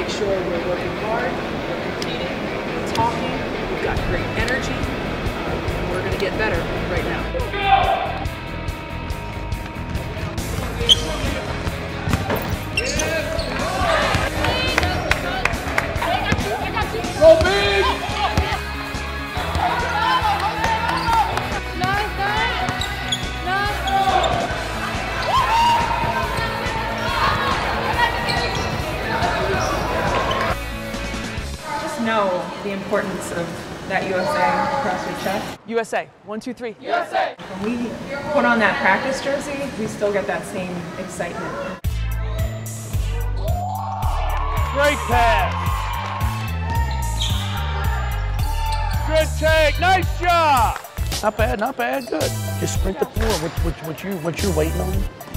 make sure we're working hard, we're competing, we're talking, we've got great energy, and we're going to get better right now. Go big! Just know the importance of that USA across your chest. USA, 1, 2, 3. USA! When we put on that practice jersey, we still get that same excitement. Great pass! Good take, nice job! Not bad, good. Just sprint the floor. What you're waiting on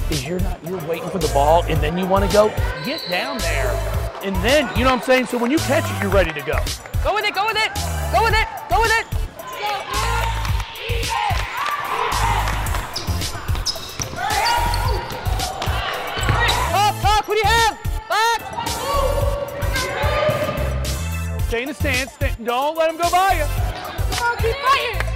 is you're waiting for the ball and then you want to go get down there. And then, you know what I'm saying? So when you catch it, you're ready to go. Go with it, go with it, go with it, go with it. Talk, what do you have? Back. Stay in the stance, don't let him go by you. Come on, keep fighting.